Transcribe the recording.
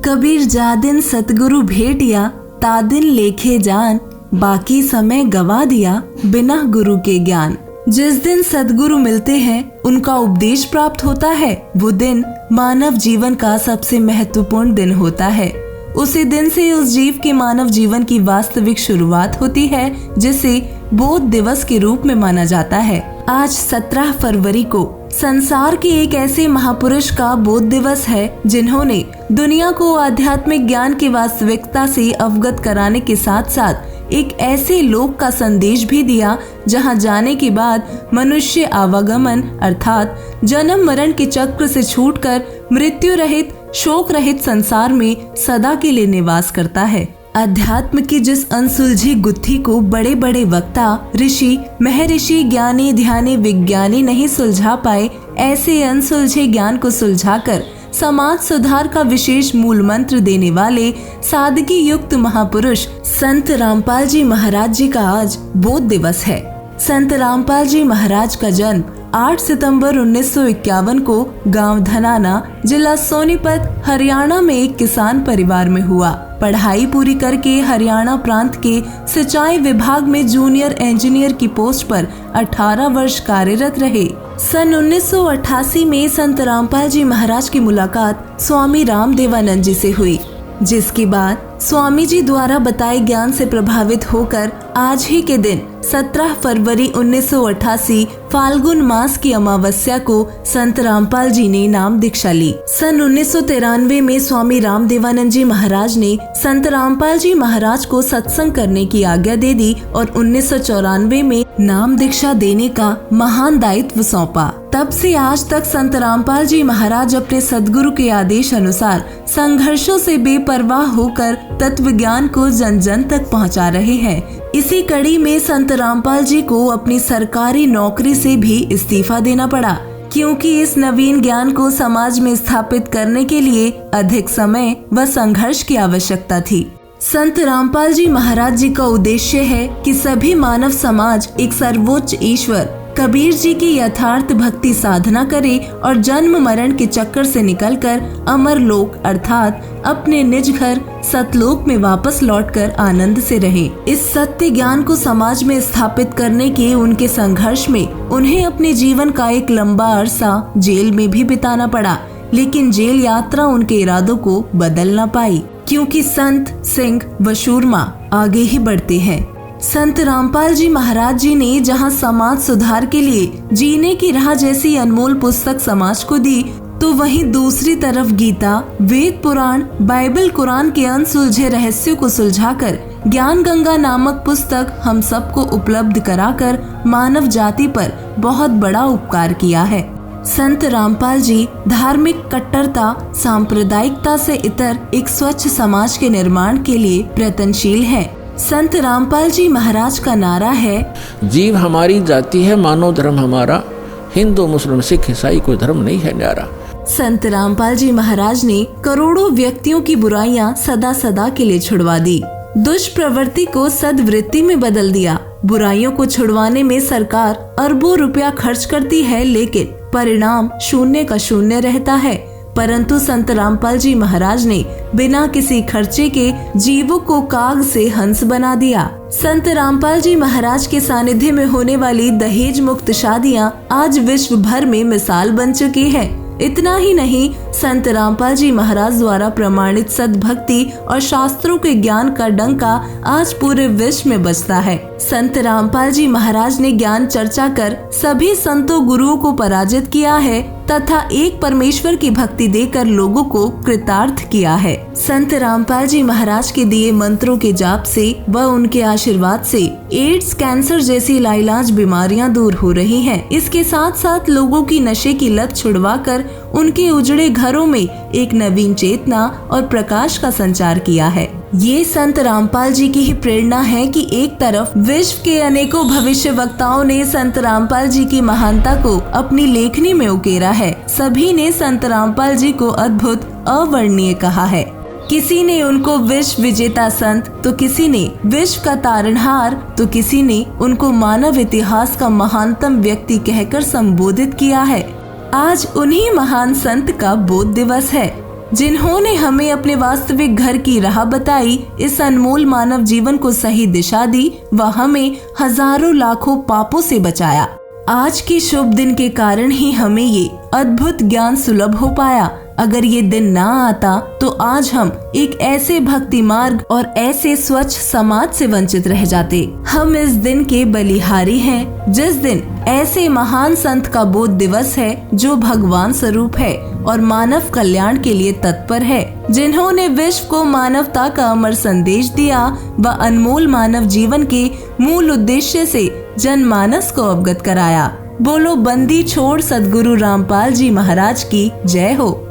कबीर जा दिन सतगुरु भेटिया, ता दिन लेखे जान, बाकी समय गवा दिया बिना गुरु के ज्ञान। जिस दिन सद्गुरु मिलते हैं, उनका उपदेश प्राप्त होता है, वो दिन मानव जीवन का सबसे महत्वपूर्ण दिन होता है। उसी दिन से उस जीव के मानव जीवन की वास्तविक शुरुआत होती है, जिसे बोध दिवस के रूप में माना जाता है। आज 17 फरवरी को संसार के एक ऐसे महापुरुष का बोध दिवस है, जिन्होंने दुनिया को आध्यात्मिक ज्ञान की वास्तविकता से अवगत कराने के साथ साथ एक ऐसे लोक का संदेश भी दिया, जहां जाने के बाद मनुष्य आवागमन अर्थात जन्म मरण के चक्र से छूटकर मृत्यु रहित शोक रहित संसार में सदा के लिए निवास करता है। अध्यात्म की जिस अनसुलझी गुत्थी को बड़े बड़े वक्ता, ऋषि, महर्षि, ज्ञानी, ध्यानी, विज्ञानी नहीं सुलझा पाए, ऐसे अनसुलझे ज्ञान को सुलझाकर समाज सुधार का विशेष मूल मंत्र देने वाले सादगी युक्त महापुरुष संत रामपाल जी महाराज जी का आज बोध दिवस है। संत रामपाल जी महाराज का जन्म 8 सितंबर 1951 को गांव धनाना, जिला सोनीपत, हरियाणा में एक किसान परिवार में हुआ। पढ़ाई पूरी करके हरियाणा प्रांत के सिंचाई विभाग में जूनियर इंजीनियर की पोस्ट पर 18 वर्ष कार्यरत रहे। सन 1988 में संत रामपाल जी महाराज की मुलाकात स्वामी रामदेवानंद जी से हुई, जिसके बाद स्वामी जी द्वारा बताए ज्ञान से प्रभावित होकर आज ही के दिन 17 फरवरी 1988 फाल्गुन मास की अमावस्या को संत रामपाल जी ने नाम दीक्षा ली। सन 1993 में स्वामी रामदेवानंद जी महाराज ने संत रामपाल जी महाराज को सत्संग करने की आज्ञा दे दी और 1994 में नाम दीक्षा देने का महान दायित्व सौंपा। तब से आज तक संत रामपाल जी महाराज अपने सद्गुरु के आदेश अनुसार संघर्षों से बेपरवाह होकर तत्व ज्ञान को जन जन तक पहुंचा रहे हैं। इसी कड़ी में संत रामपाल जी को अपनी सरकारी नौकरी से भी इस्तीफा देना पड़ा, क्योंकि इस नवीन ज्ञान को समाज में स्थापित करने के लिए अधिक समय व संघर्ष की आवश्यकता थी। संत रामपाल जी महाराज जी का उद्देश्य है कि सभी मानव समाज एक सर्वोच्च ईश्वर कबीर जी की यथार्थ भक्ति साधना करे और जन्म मरण के चक्कर से निकलकर अमर लोक अर्थात अपने निज घर सतलोक में वापस लौटकर आनंद से रहे। इस सत्य ज्ञान को समाज में स्थापित करने के उनके संघर्ष में उन्हें अपने जीवन का एक लंबा अरसा जेल में भी बिताना पड़ा, लेकिन जेल यात्रा उनके इरादों को बदल न पाई, क्योंकि संत, सिंह व शूरमा आगे ही बढ़ते हैं। संत रामपाल जी महाराज जी ने जहां समाज सुधार के लिए जीने की राह जैसी अनमोल पुस्तक समाज को दी, तो वहीं दूसरी तरफ गीता, वेद पुराण, बाइबल, कुरान के अनसुलझे रहस्यों को सुलझाकर ज्ञान गंगा नामक पुस्तक हम सबको उपलब्ध कराकर मानव जाति पर बहुत बड़ा उपकार किया है। संत रामपाल जी धार्मिक कट्टरता, सांप्रदायिकता से इतर एक स्वच्छ समाज के निर्माण के लिए प्रयत्नशील है। संत रामपाल जी महाराज का नारा है, जीव हमारी जाति है, मानव धर्म हमारा, हिंदू मुस्लिम सिख ईसाई कोई धर्म नहीं है न्यारा। संत रामपाल जी महाराज ने करोड़ों व्यक्तियों की बुराइयां सदा सदा के लिए छुड़वा दी, दुष्प्रवृत्ति को सद्वृत्ति में बदल दिया। बुराइयों को छुड़वाने में सरकार अरबों रुपया खर्च करती है, लेकिन परिणाम शून्य का शून्य रहता है। परंतु संत रामपाल जी महाराज ने बिना किसी खर्चे के जीवों को काग से हंस बना दिया। संत रामपाल जी महाराज के सानिध्य में होने वाली दहेज मुक्त शादियां आज विश्व भर में मिसाल बन चुकी है। इतना ही नहीं, संत रामपाल जी महाराज द्वारा प्रमाणित सद्भक्ति और शास्त्रों के ज्ञान का डंका आज पूरे विश्व में बजता है। संत रामपाल जी महाराज ने ज्ञान चर्चा कर सभी संतों गुरुओं को पराजित किया है तथा एक परमेश्वर की भक्ति देकर लोगों को कृतार्थ किया है। संत रामपाल जी महाराज के दिए मंत्रों के जाप से व उनके आशीर्वाद से एड्स, कैंसर जैसी लाइलाज बीमारियां दूर हो रही हैं। इसके साथ साथ लोगों की नशे की लत छुड़वाकर उनके उजड़े घरों में एक नवीन चेतना और प्रकाश का संचार किया है। ये संत रामपाल जी की ही प्रेरणा है कि एक तरफ विश्व के अनेकों भविष्य वक्ताओं ने संत रामपाल जी की महानता को अपनी लेखनी में उकेरा है। सभी ने संत रामपाल जी को अद्भुत, अवर्णनीय कहा है। किसी ने उनको विश्व विजेता संत, तो किसी ने विश्व का तारणहार, तो किसी ने उनको मानव इतिहास का महानतम व्यक्ति कहकर संबोधित किया है। आज उन्हीं महान संत का बोध दिवस है। जिन्होंने हमें अपने वास्तविक घर की राह बताई, इस अनमोल मानव जीवन को सही दिशा दी व हमें हजारों लाखों पापों से बचाया। आज के शुभ दिन के कारण ही हमें ये अद्भुत ज्ञान सुलभ हो पाया। अगर ये दिन ना आता तो आज हम एक ऐसे भक्ति मार्ग और ऐसे स्वच्छ समाज से वंचित रह जाते। हम इस दिन के बलिहारी हैं, जिस दिन ऐसे महान संत का बोध दिवस है जो भगवान स्वरूप है और मानव कल्याण के लिए तत्पर है, जिन्होंने विश्व को मानवता का अमर संदेश दिया व अनमोल मानव जीवन के मूल उद्देश्य से जनमानस को अवगत कराया। बोलो बंदी छोड़ सद्गुरु रामपाल जी महाराज की जय हो।